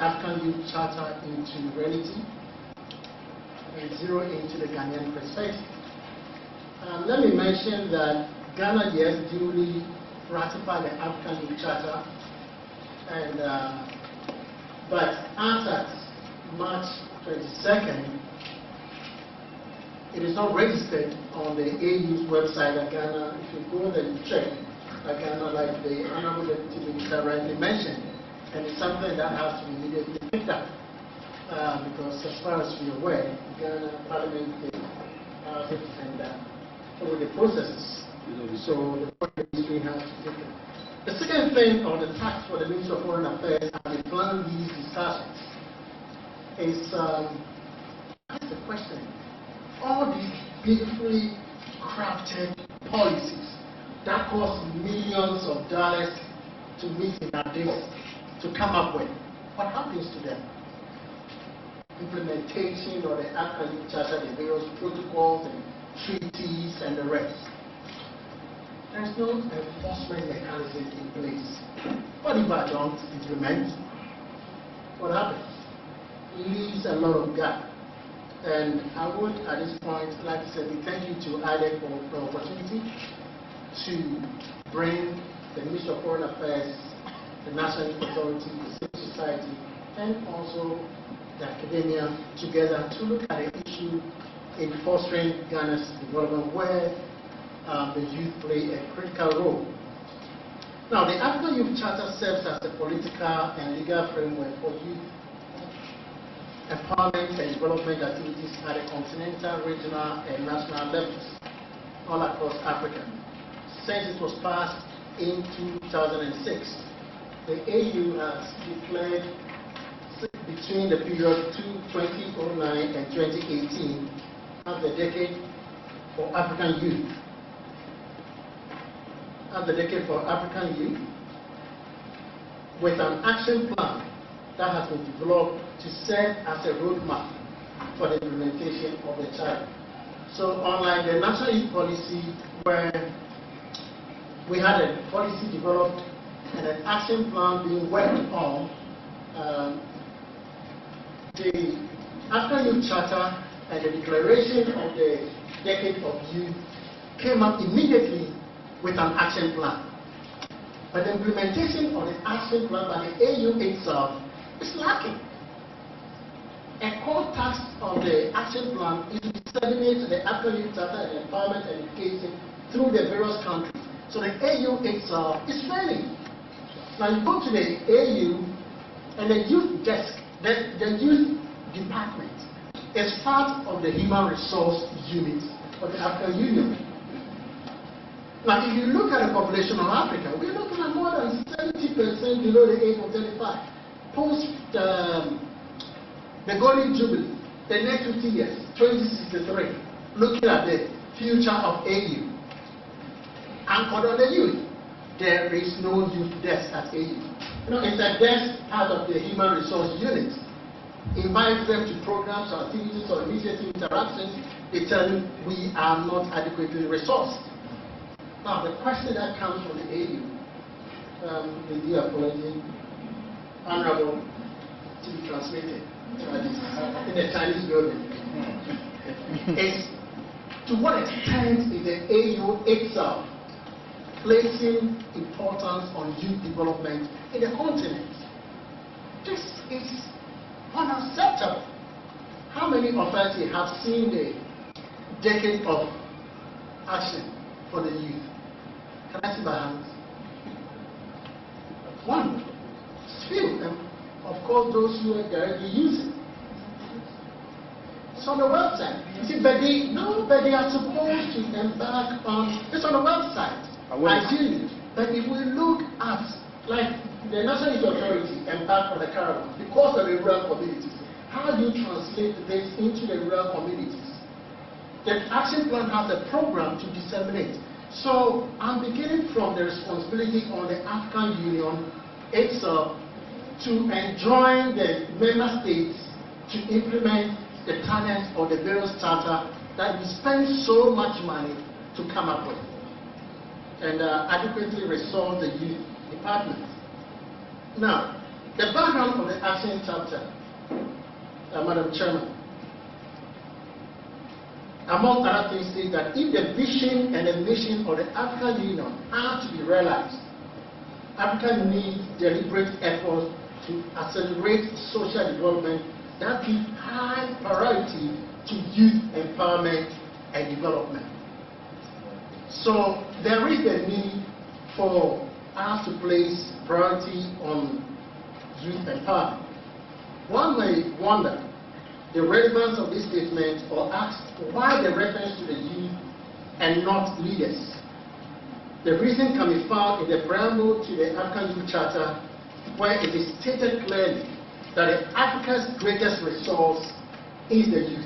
African Youth Charter into reality and zero into the Ghanaian perspective. Let me mention that Ghana, yes, duly ratified the African Youth Charter, and but as at March 22nd, it is not registered on the AU's website at Ghana. If you go there and check, at Ghana, like the Honorable Deputy Minister rightly mentioned, and it's something that has to be immediately picked up because, as far as we're aware, Ghana Parliament has it and follow the processes. So the Foreign Ministry has to take it. The second thing on the task for the Ministry of Foreign Affairs as they plan these discussions is that's the question. All these beautifully crafted policies that cost millions of dollars to meet in our days to come up with, what happens to them? Implementation of the African Youth Charter, the various protocols and treaties and the rest. There's no enforcement mechanism in place. What if I don't implement? What happens? It leaves a lot of gap. And I would, at this point, like to say thank you to IDEG for the opportunity to bring the Ministry of Foreign Affairs, the National Youth Authority, the civil society, and also the academia together to look at the issue in fostering Ghana's development, where the youth play a critical role. Now, the African Youth Charter serves as a political and legal framework for youth empowerment and development activities at the continental, regional, and national levels all across Africa. Since it was passed in 2006, the AU has declared between the period 2009 and 2018 as the decade for African youth. As the decade for African youth, with an action plan that has been developed to serve as a roadmap for the implementation of the charter. So unlike the national youth policy, where we had a policy developed and an action plan being worked on, the African Youth Charter and the declaration of the Decade of Youth came up immediately with an action plan. But the implementation of the action plan by the AU itself is lacking. A core task of the action plan is to disseminate the African Youth Charter and empowerment and education through the various countries. So the AU itself is failing. Now you go to the AU and the youth desk, the youth department is part of the human resource unit of the African Union. Now if you look at the population of Africa, we're looking at more than 70% below the age of 35. Post the Golden Jubilee, the next 50 years, 2063, looking at the future of AU. Anchored on the youth, there is no youth desk at AU. You know, it's a desk part of the human resource unit. Invite them to programs or activities or initiative interactions, they tell you we are not adequately resourced. Now, the question that comes from the AU, the dear apology, Honorable, to be translated in the Chinese building, is to what extent is the AU itself placing importance on youth development in the continent? This is unacceptable. How many of us here have seen the decade of action for the youth? Can I see my hands? One. Few, and of course those who are directly using. It's on the website. You see, but they are supposed to embark on. It's on the website. Ideally, but if we look at, like the National Youth Authority embarked on the caravan because of the rural communities. How do you translate this into the rural communities? The action plan has a program to disseminate. So I'm beginning from the responsibility on the African Union itself to enjoin the member states to implement the tenets of the various charter that we spend so much money to come up with and adequately resolve the youth department. Now, The background of the action chapter, Madam Chairman, among other things, states that if the vision and the mission of the African Union are to be realized, Africa needs deliberate efforts to accelerate social development that give high priority to youth empowerment and development. So there is a need for us to place priority on youth empowerment. One may wonder the relevance of this statement or ask why the reference to the youth and not leaders. The reason can be found in the preamble to the African Youth Charter, where it is stated clearly that Africa's greatest resource is the youth.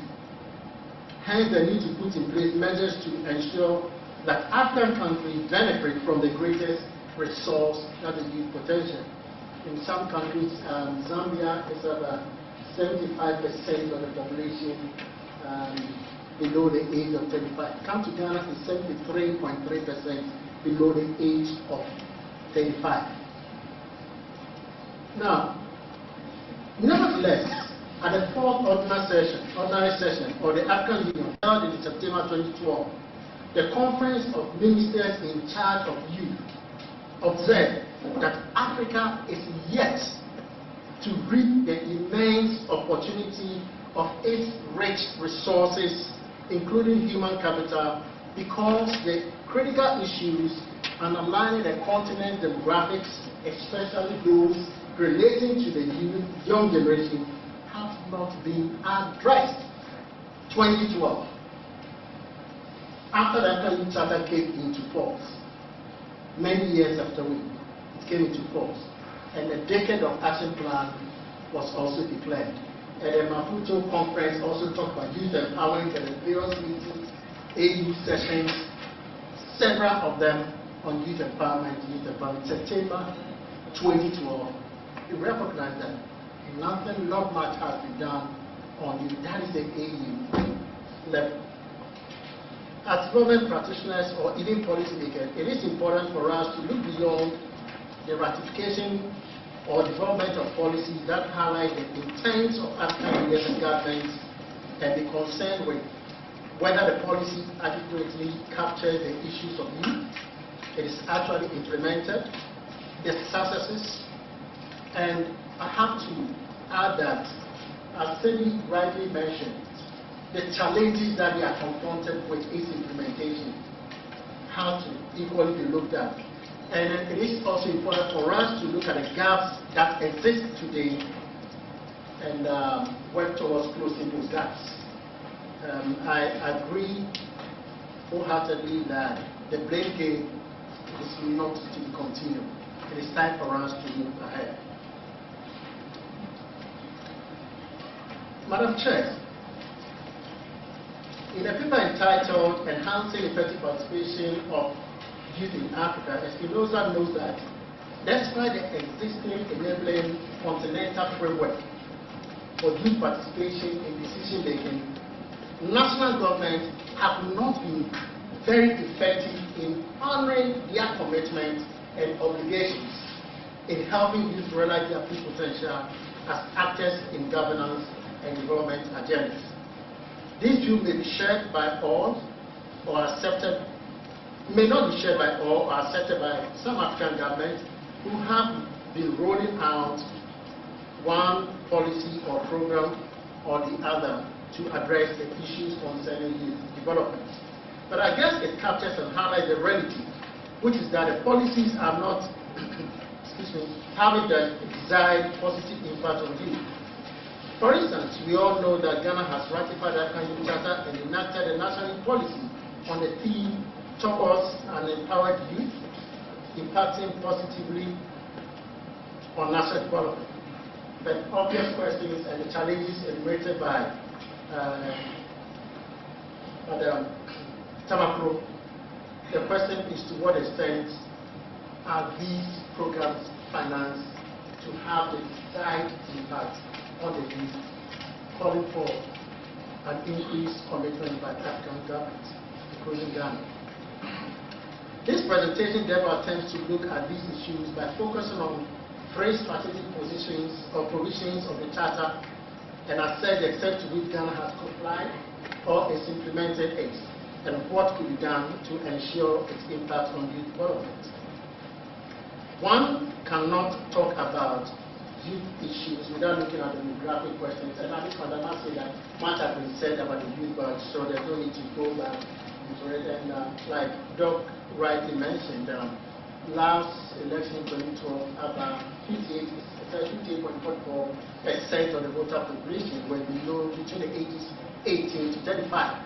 Hence, the need to put in place measures to ensure that African countries benefit from the greatest resource, that is youth potential. In some countries, Zambia is about 75% of the population below the age of 35. Come to Ghana is 73.3% below the age of 35. Now, nevertheless, at the fourth ordinary session of the African Union held in September 2012, the Conference of Ministers in charge of youth observed that Africa is yet to reap the immense opportunity of its rich resources, including human capital, because the critical issues underlying the continent's demographics, especially those relating to the young generation, have not been addressed. 2012, after the African Youth Charter came into force, many years after it came into force, and a decade of action plan was also declared. And the Maputo conference also talked about youth empowerment and the various meetings, AU sessions, several of them on youth empowerment. September 2012, we recognize that not much has been done on youth. That is the AU level. As government practitioners or even policymakers, it is important for us to look beyond the ratification or development of policies that highlight the intent of African leaders and governments and be concerned with whether the policy adequately captures the issues of youth, it is actually implemented, the successes, and I have to add that, as Cindy rightly mentioned, the challenges that we are confronted with its implementation have to equally be looked at. And it is also important for us to look at the gaps that exist today and work towards closing those gaps. I agree wholeheartedly that the blame game is not to be continued. It is time for us to move ahead. Madam Chair, in a paper entitled Enhancing Effective Participation of Youth in Africa, Espinosa knows that despite the existing enabling continental framework for youth participation in decision making, national governments have not been very effective in honoring their commitments and obligations in helping youth realize their full potential as actors in governance and development agendas. This view may be shared by all or accepted, may not be shared by all or accepted by some African governments who have been rolling out one policy or program or the other to address the issues concerning youth development. But I guess it captures and highlights the reality, which is that the policies are not having the desired positive impact on youth. For instance, we all know that Ghana has ratified the African Youth Charter and enacted a national policy on the theme towards an empowered youth, impacting positively on national development. The obvious questions and the challenges enumerated by Madam Tamakro, the question is to what extent are these programs financed to have the desired impact on the youth, calling for an increased commitment by African governments, including Ghana. This presentation therefore attempts to look at these issues by focusing on 3 strategic positions or provisions of the Charter and assess the extent to which Ghana has complied or is implemented it, and what could be done to ensure its impact on youth development. One cannot talk about youth issues without looking at the demographic questions, and I just want to say that much has been said about the youth budget, so there's no need to go back into it. And like Doc rightly mentioned, last election in 2012, about 58.44% of the voter population were below between the ages 18 to 35.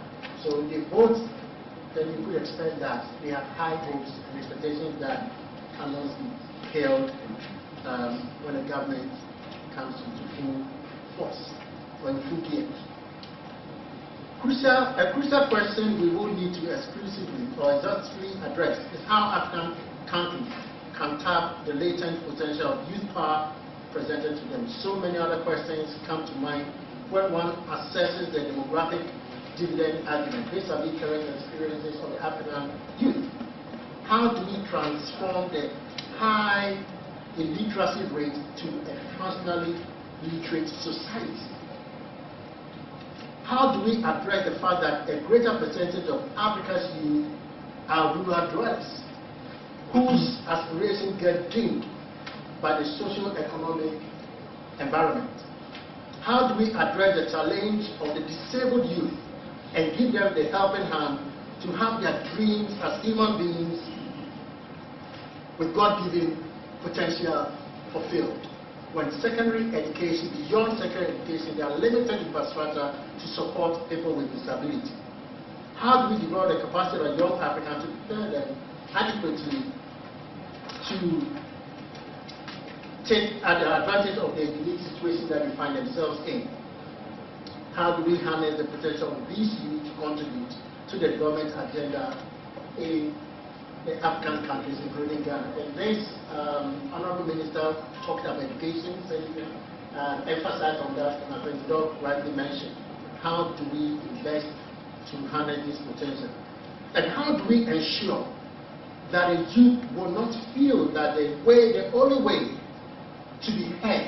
So they vote, then you could expect that they have high hopes and expectations that cannot be held when the government comes into full force or in full gear. A crucial question we will need to exclusively or exhaustively address is how African countries can tap the latent potential of youth power presented to them. So many other questions come to mind when one assesses the demographic dividend argument based on the current experiences of the African youth. How do we transform the high illiteracy rate to a functionally literate society? How do we address the fact that a greater percentage of Africa's youth are rural dwellers, whose aspirations get dimmed by the socio-economic environment? How do we address the challenge of the disabled youth and give them the helping hand to have their dreams as human beings with God-given potential fulfilled? When secondary education, beyond secondary education, there are limited infrastructure to support people with disability. How do we develop the capacity of young Africans to prepare them adequately to take advantage of the unique situation that they find themselves in? How do we harness the potential of these youth to contribute to the development agenda in the African countries, including Ghana? And this Honorable Minister talked about education, emphasized on that, and I think Doc rightly mentioned, how do we invest to harness this potential? And how do we ensure that the youth will not feel that the only way to be heard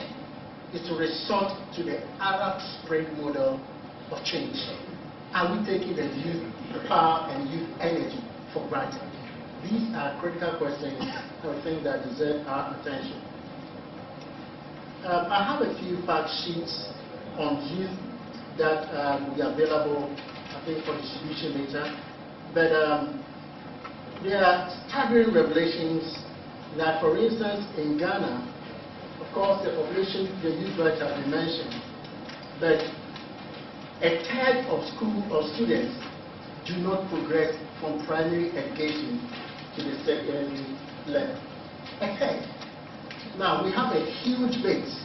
is to resort to the Arab Spring model of change? Are we taking the youth power and youth energy for granted? These are critical questions I think that deserve our attention. I have a few fact sheets on youth that will be available, I think, for distribution later. But there are staggering revelations that, for instance, in Ghana, of course, the population, the youth rate has been mentioned, but a third of students do not progress from primary education to the secondary level. A third. Now, we have a huge base.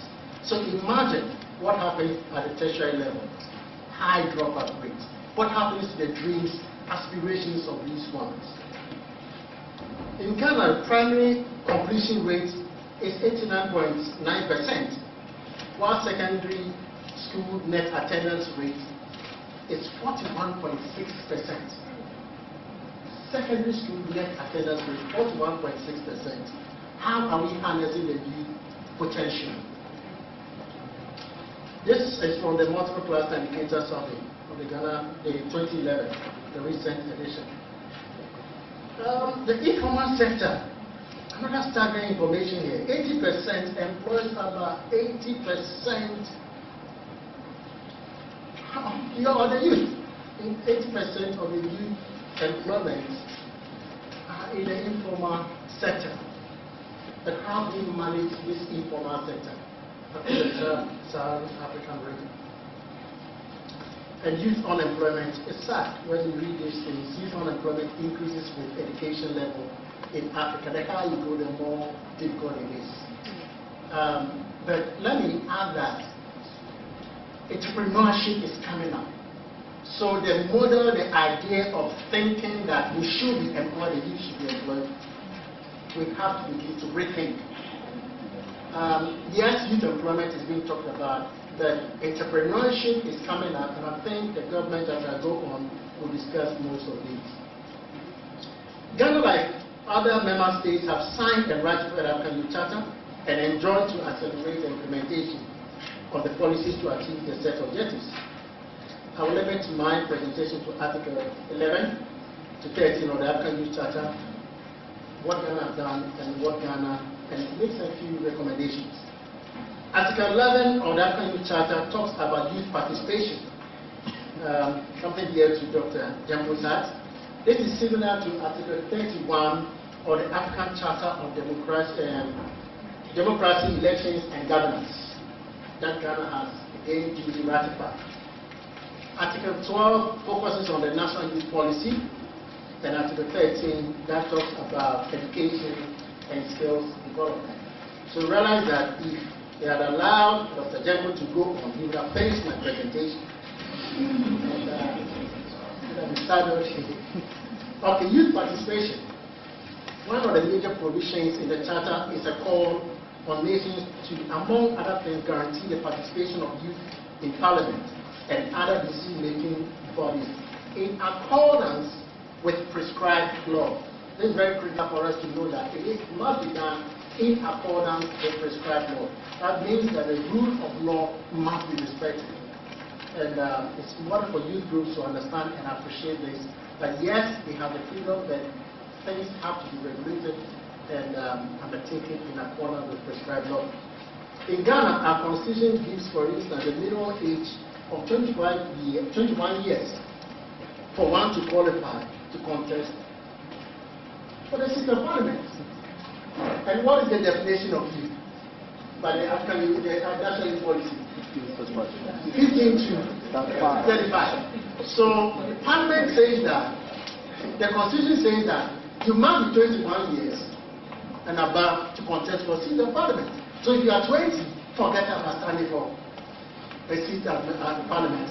So imagine what happens at the tertiary level. High dropout rates. What happens to the dreams, aspirations of these ones? In Ghana, primary completion rate is 89.9%, while secondary school net attendance rate is 41.6%. Secondary school net attendance rate, 41.6%. How are we harnessing the youth potential? This is from the multiple cluster indicator survey of the Ghana, the 2011, the recent edition. The e-commerce sector, another staggering information here. 80% employs about 80% of the youth. 80% of the youth employment are in the informal sector. But how do we manage this informal sector? Sub-Saharan African region. And youth unemployment is sad when you read these things. Youth unemployment increases with education level in Africa. The higher you go, the more difficult it is. But let me add that entrepreneurship is coming up. So the model, the idea of thinking that we should be employed, the youth should be employed, we have to begin to rethink. Yes, youth employment is being talked about, but entrepreneurship is coming up, and I think the government, as I go on, will discuss most of these. Ghana, like other member states, have signed and ratified the African Youth Charter, and enjoin to accelerate the implementation of the policies to achieve the set objectives. I will limit my presentation to Article 11 to 13 of the African Youth Charter, what Ghana has done and makes a few recommendations. Article 11 of the African Youth Charter talks about youth participation. Something here to Dr. Jembo's hat. This is similar to Article 31 of the African Charter of Democracy, Elections and Governance that Ghana has again duly ratified. Article 12 focuses on the national youth policy, and Article 13 that talks about education and skills development. So realize that if they had allowed Dr. Jembo to go on, he would have finished my presentation. Okay, youth participation. One of the major provisions in the Charter is a call on nations to, among other things, guarantee the participation of youth in Parliament and other decision-making bodies in accordance with prescribed law. This is very critical for us to know that it must be done in accordance with prescribed law. That means that the rule of law must be respected. And it's important for youth groups to understand and appreciate this, that yes, we have the freedom, but things have to be regulated and undertaken in accordance with prescribed law. In Ghana, our constitution gives, for instance, the minimum age of 21 years for one to qualify to contest for the seat of parliament. And what is the definition of youth by the African national youth policy? 15 to 35. So parliament says that, the constitution says that you must be 21 years and above to contest for seat of parliament. So if you are 20, forget about standing for a seat at the parliament.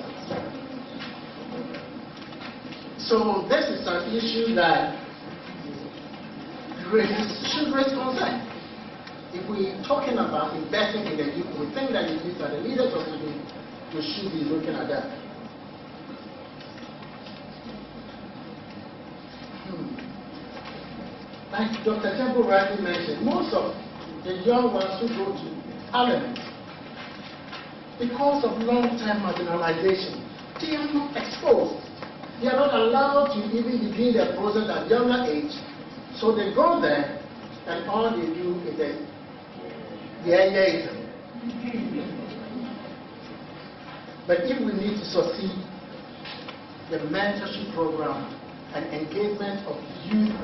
So this is an issue that should raise concern. If we're talking about investing in the youth, we think that the youth are the leaders of the youth, we should be looking at that. Like Dr. Temple rightly mentioned, most of the young ones who go to Parliament, because of long-term marginalization, they are not exposed. They are not allowed to even begin their process at younger age. So they go there, and all they do is the engagement. But if we need to succeed, the mentorship program and engagement of youth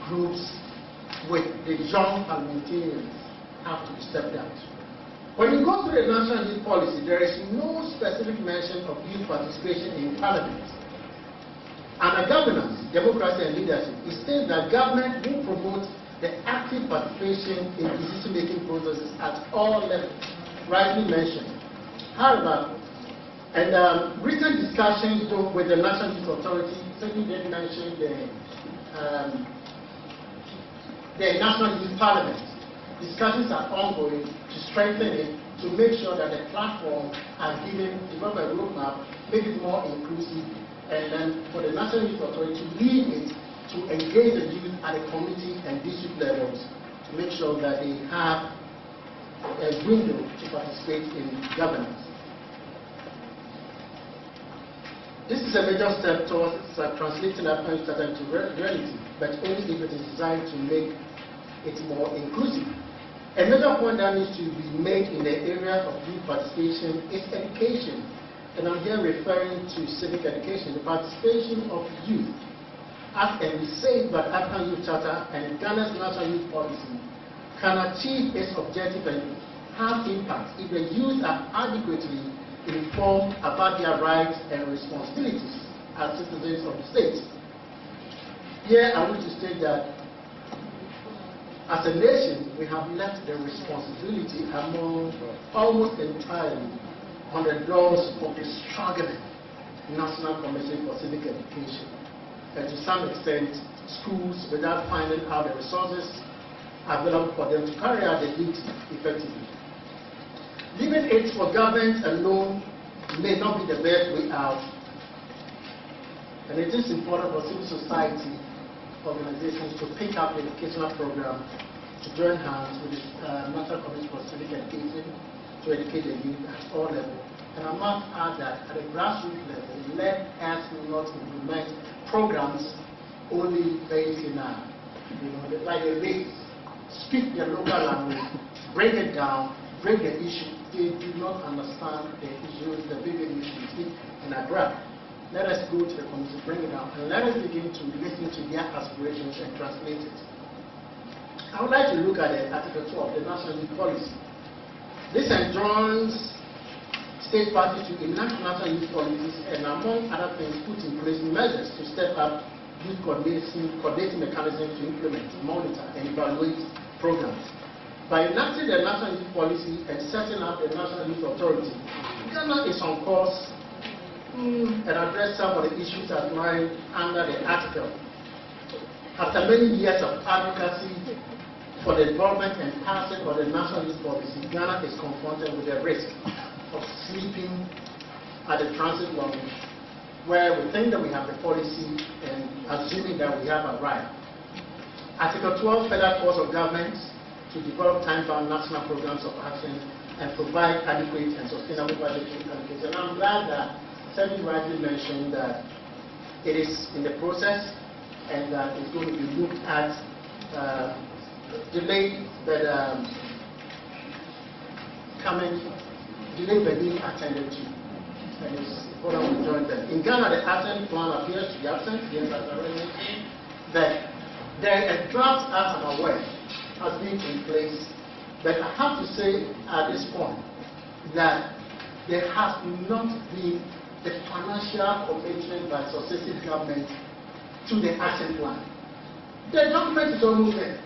groups with the young parliamentarians have to be stepped out. When you go through the national youth policy, there is no specific mention of youth participation in parliament. Under governance, democracy and leadership, it states that government will promote the active participation in decision-making processes at all levels, rightly mentioned. However, and recent discussions with the National Youth Authority certainly did mention the National Youth Parliament. Discussions are ongoing to strengthen it, to make sure that the platform are given, develop a roadmap, make it more inclusive, and then for the National Youth Authority to lead it, to engage the youth at the community and district levels, to make sure that they have a window to participate in governance. This is a major step towards translating African Youth Charter into reality, but only if it is designed to make it more inclusive. A major point that needs to be made in the area of youth participation is education. And I'm here referring to civic education. The participation of youth, as can be said by African Youth Charter and Ghana's National Youth Policy, can achieve its objective and have impact if the youth are adequately informed about their rights and responsibilities as citizens of the state. Here I want to state that as a nation, we have left the responsibility among almost entirely on the doors of the struggling National Commission for Civic Education. And to some extent, schools, without finding out the resources available for them to carry out the duty effectively. Leaving it for government alone may not be the best way out. And it is important for civil society organizations to pick up the educational program to join hands with the National Commission for Civic Education to educate the youth at all levels. And I must add that at a grassroots level, let us not implement programs only based in, like a race, speak their local language, break it down, break the issue. They do not understand the issues, the bigger issues in a graph. Let us go to the community, bring it down, and let us begin to listen to their aspirations and translate it. I would like to look at Article 12, the National Youth Policy. This enjoins state parties to enact national youth policies and, among other things, put in place measures to step up youth coordinating mechanisms to implement, monitor, and evaluate programs. By enacting the National Youth Policy and setting up the National Youth Authority, Ghana is on course and address some of the issues outlined under the article. After many years of advocacy for the development and passing of the National Youth Policy, Ghana is confronted with the risk of sleeping at the transit lounge, where we think that we have the policy and assuming that we have arrived. Article 12 further calls on governments to develop time-bound national programs of action and provide adequate and sustainable budgetary allocation. And I'm glad that Sebi rightly mentioned that it is in the process and that it's going to be looked at delayed, but being attended to. And it's important to join them. In Ghana, the action plan appears to be absent. Yes, as I already mentioned, that there is draft, as I'm aware, has been in place. But I have to say at this point that there has not been the financial commitment by successive governments to the action plan. The document is almost there.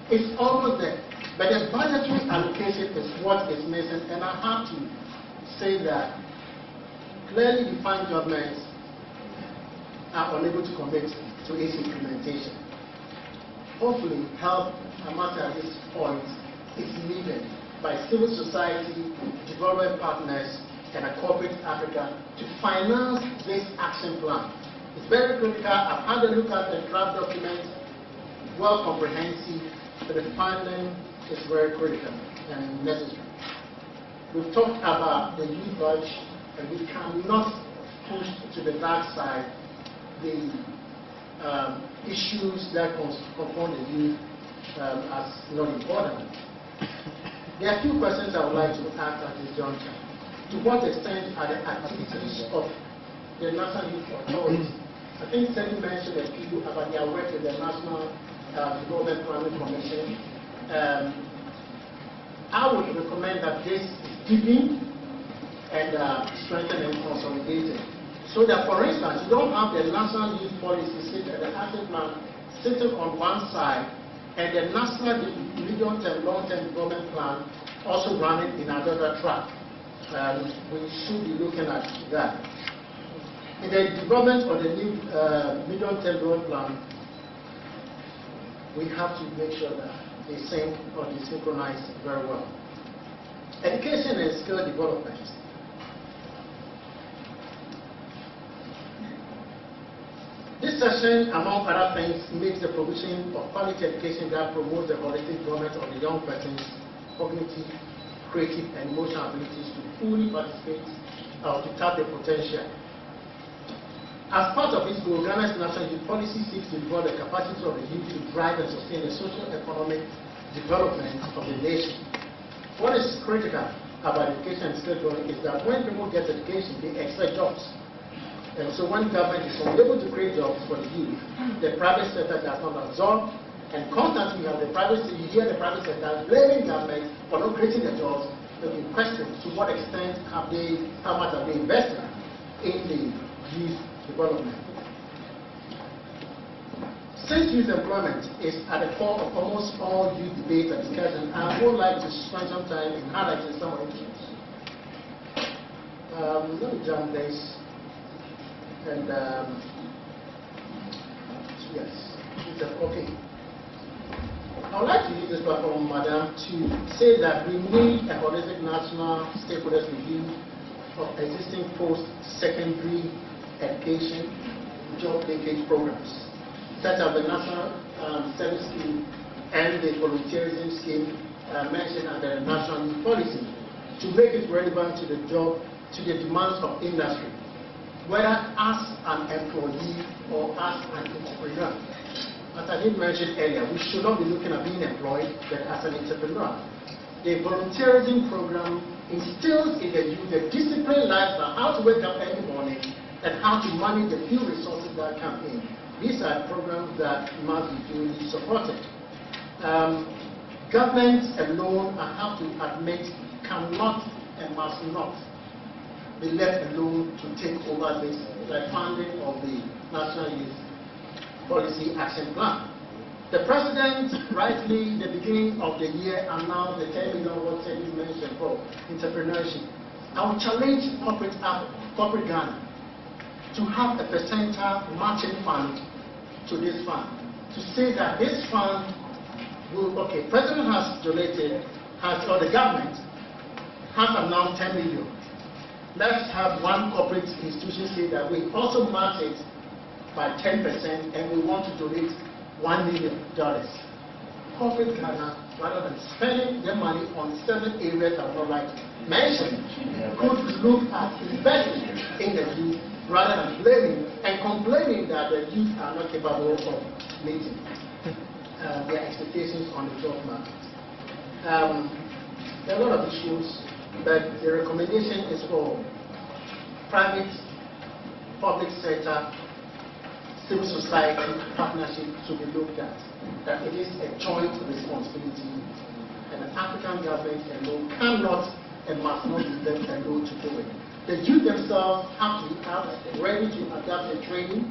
It's almost there. But the budgetary allocation is what is missing, and I have to say that clearly defined governments are unable to commit to its implementation. Hopefully, help, I must say at this point, is needed by civil society, development partners, and a corporate Africa to finance this action plan. It's very critical. I've had a look at the draft document, well comprehensive, but the funding is very critical and necessary. We've talked about the youth budget, and we cannot push to the dark side the issues that confront the youth as not important. There are a few questions I would like to ask at this juncture. To what extent are the activities of the National Youth Authority? I think Sebi mentioned that people about their work with the National Development Planning Commission. I would recommend that this is deepened and strengthened and consolidated. So that, for instance, you don't have the National Youth Policy sitting, the action plan sitting on one side, and the National Medium-Term, Long-Term Development Plan also running in another track. We should be looking at that. In the development of the new Medium-Term Development Plan, we have to make sure that they sync or they synchronize very well. Education and skill development. This session, among other things, makes the provision of quality education that promotes the holistic development of the young person's cognitive, creative, and emotional abilities to fully participate or to tap their potential. As part of this goal, Ghana's national youth policy seeks to develop the capacity of the youth to drive and sustain the socio-economic development of the nation. What is critical about education and skill development is that when people get education, they expect jobs. And so when government is unable to create jobs for the youth, the private sector does not absorb, and constantly you have the private sector, you hear the private sector blaming government for not creating the jobs. There will be questions to what extent how much have they invested in the youth development. Since youth employment is at the core of almost all youth debates and discussions, I would like to spend some time in highlighting some of the issues. Let me jump this. And yes, okay. I would like to use this platform, Madam, to say that we need a holistic national stakeholders review of existing post-secondary education job linkage programs, such as the National Service Scheme and the volunteerism scheme mentioned under the national youth policy to make it relevant to the demands of industry, whether as an employee or as an entrepreneur. As I did mention earlier, we should not be looking at being employed, but as an entrepreneur. The volunteerism program instills in the youth the disciplined lifestyle, how to wake up every morning and how to manage the few resources that come in. These are programs that must be duly supported. Governments alone, I have to admit, cannot and must not be left alone to take over this, the funding of the National Youth Policy Action Plan. The President, rightly, the beginning of the year, announced the 10 million what you mentioned for entrepreneurship. I will challenge corporate Ghana to have a percentile matching fund to this fund, to say that this fund will, okay, President has donated, or the government has announced 10 million. Let's have one corporate institution say that we also match it by 10% and we want to donate $1 million. Corporate Ghana, rather than spending their money on certain areas I would not like to mention, could look at investing in the youth rather than blaming and complaining that the youth are not capable of meeting their expectations on the job market. There are a lot of issues, but the recommendation is for private, public sector, civil society partnership to be looked at, that it is a joint responsibility, and the African government alone cannot and must not be left alone to do it. The youth themselves have to be ready to adapt the training,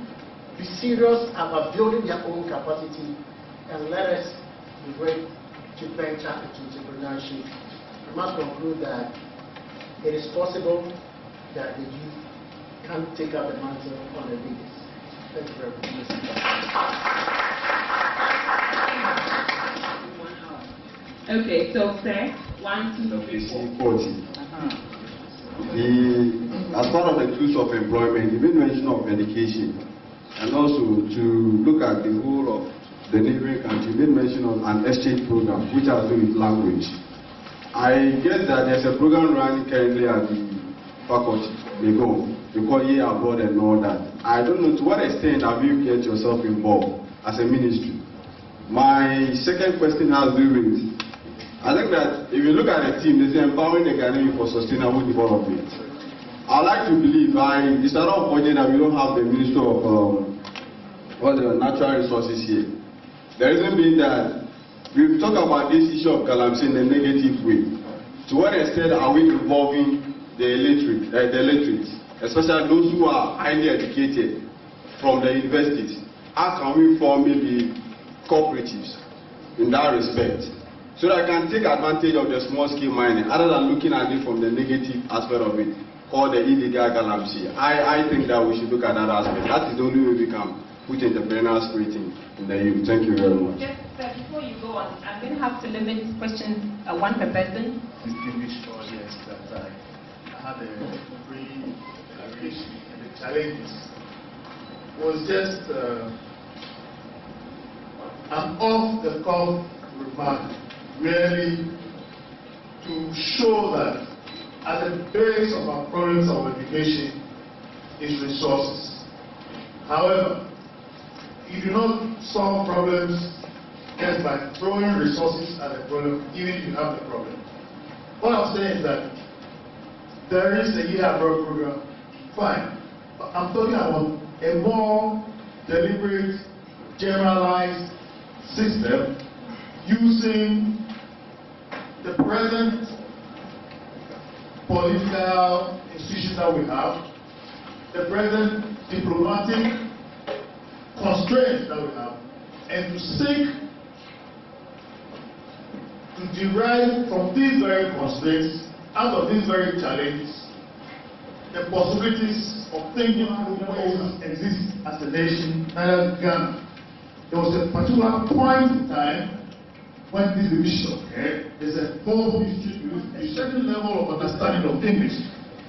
be serious about building their own capacity, and let us be ready to venture into entrepreneurship. I must conclude that it is possible that the youth can take up the mantle on the leaders. Thank you very much. Okay, so sir, 1, 2, 3, 4. 40. As part of the tools of employment, you made mention of education, and also to look at the whole of the neighboring country. You made mention of an exchange program which has to do with language. I guess that there's a program running currently at the faculty, they call year abroad and all that. I don't know to what extent have you get yourself involved as a ministry. My second question has to do with, I think that if you look at the team, they say empowering the Ghanaian for sustainable development. I like to believe, it's not unfortunate that we don't have the Minister of the Natural Resources here. The reason being that we've talked about this issue of galamsey in a negative way. To what extent are we involving the illiterate, especially those who are highly educated from the universities? How can we form maybe cooperatives in that respect, so that I can take advantage of the small scale mining, other than looking at it from the negative aspect of it, called the illegal galamsey? I think that we should look at that aspect. That is the only way we can put entrepreneurial spirit in the youth. Thank you very much. Just before you go on, I'm going to have to limit questions one per person. Distinguished audience, that I had a brief clarification. The challenges was just an off-the-cuff remark, really to show that at the base of our problems of education is resources. However, you do not solve problems just by throwing resources at the problem, even if you have the problem. What I'm saying is that there is a year abroad program, fine. But I'm talking about a more deliberate, generalized system using the present political institutions that we have, the present diplomatic constraints that we have, and to seek to derive from these very constraints, out of these very challenges, the possibilities of thinking through ways exist as a nation, Ghana. There was a particular point in time when this division occurred. There's a whole history with a certain level of understanding of English.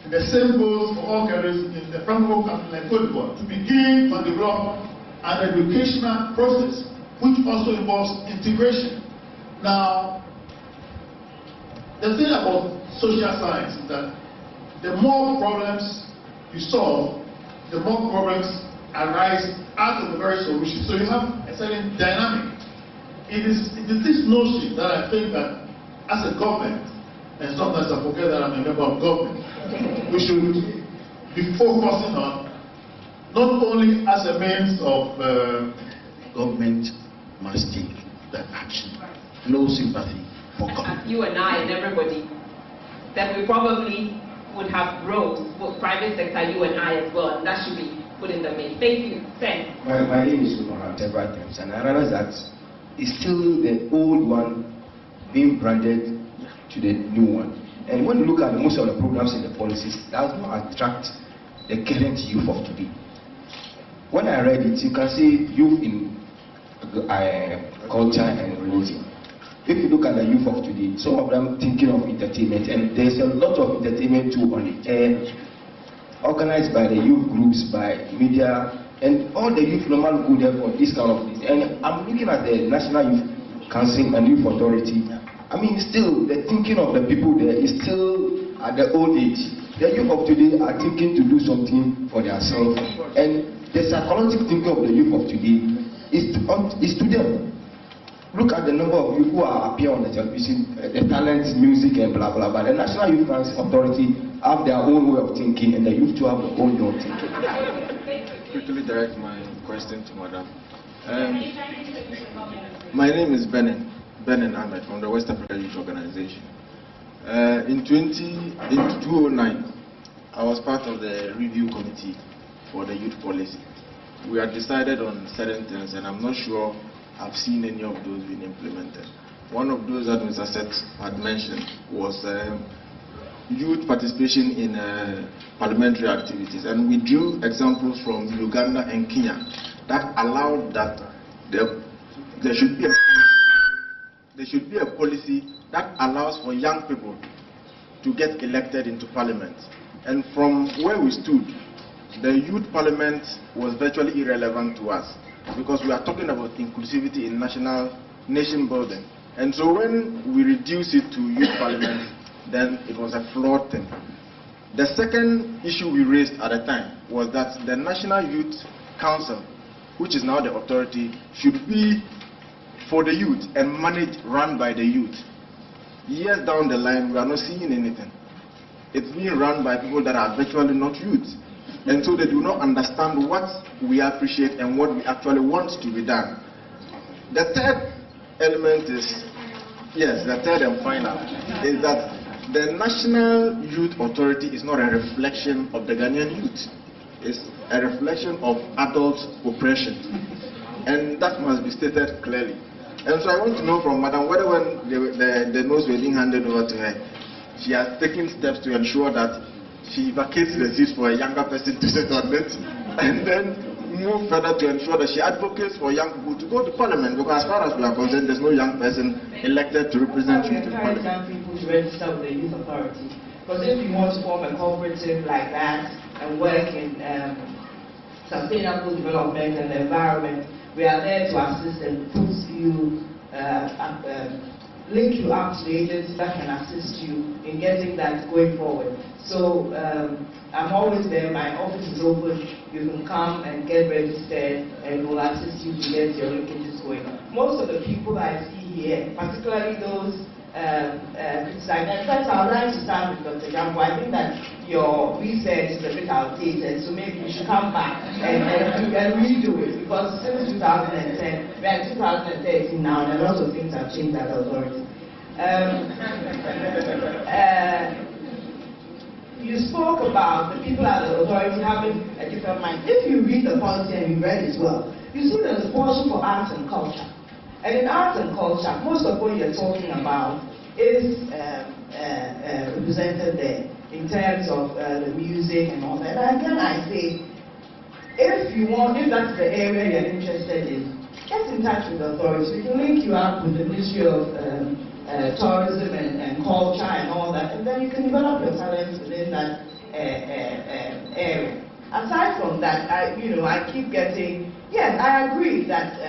And the same goes for all countries in the Francophone country like Cote d'Ivoire, to begin to develop an educational process which also involves integration. Now, the thing about social science is that the more problems you solve, the more problems arise out of the very solution. So you have a certain dynamic. It is this notion that I think that as a government, and sometimes I forget that I'm a member of government, we should be focusing on, not only as a means of government must take that action. No sympathy for government. You and I and everybody, that we probably would have roles, both private sector, you and I as well, and that should be put in the main. Thank you. Sen. My name is Umar several times, and I realize that it's still the old one being branded to the new one. And when you look at most of the programs in the policies, it does not attract the current youth of today. When I read it, you can see youth in culture and religion. If you look at the youth of today, some of them thinking of entertainment, and there's a lot of entertainment too on the air, organized by the youth groups, by media, and all the youth normally go there for this kind of things. And I'm looking at the National Youth Council and Youth Authority. I mean, still, the thinking of the people there is still at the old age. The youth of today are thinking to do something for themselves, and the psychological thinking of the youth of today is to them. Look at the number of youth who are appear on the television, the talents, music, and blah blah blah. The National Youth Council Authority have their own way of thinking, and the youth too have their own way of thinking. Quickly direct my question to Madam. My name is Benin Ahmed from the West Africa Youth Organization. In 2009, I was part of the review committee for the youth policy. We had decided on certain things, and I'm not sure I've seen any of those being implemented. One of those that Mr. Seth had mentioned was youth participation in parliamentary activities, and we drew examples from Uganda and Kenya that allowed that there should be a policy that allows for young people to get elected into parliament. And from where we stood, the youth parliament was virtually irrelevant to us, because we are talking about inclusivity in nation building. And so when we reduced it to youth parliament, then it was a flawed thing. The second issue we raised at the time was that the National Youth Council, which is now the authority, should be for the youth and run by the youth. Years down the line, we are not seeing anything. It's being run by people that are virtually not youth. And so they do not understand what we appreciate and what we actually want to be done. The third element is, yes, the third and final, is that the National Youth Authority is not a reflection of the Ghanaian youth. It's a reflection of adult oppression. And that must be stated clearly. And so I want to know from Madam whether when the notes were being handed over to her, she has taken steps to ensure that she vacates the seat for a younger person to sit on it, and then move further to ensure that she advocates for young people to go to parliament, because as far as we are concerned, there's no young person elected to represent youth in parliament. Young people to register with the youth authority, because if you want to form a cooperative like that and work in sustainable development and the environment, we are there to assist and put you, link you up to the agencies that can assist you in getting that going forward. So I'm always there, my office is open, you can come and get registered and we'll assist you to get your linkages going. Most of the people I see here, particularly those criticizing, in fact I would like to start with Dr. Jambo. I think that your research is a bit outdated, so maybe you should come back and redo it, because since 2010, we're in 2013 now, and a lot of things have changed at the authority. You spoke about the people at the authority having a different mind. If you read the policy and you read it as well, you see there's a portion for arts and culture. And in arts and culture, most of what you're talking about is represented there in terms of the music and all that. And again, I say, if that's the area you're interested in, get in touch with the authorities. We can link you up with the Ministry of Tourism and Culture and all that, and then you can develop your talents within that area. Aside from that, I keep getting, yes, I agree that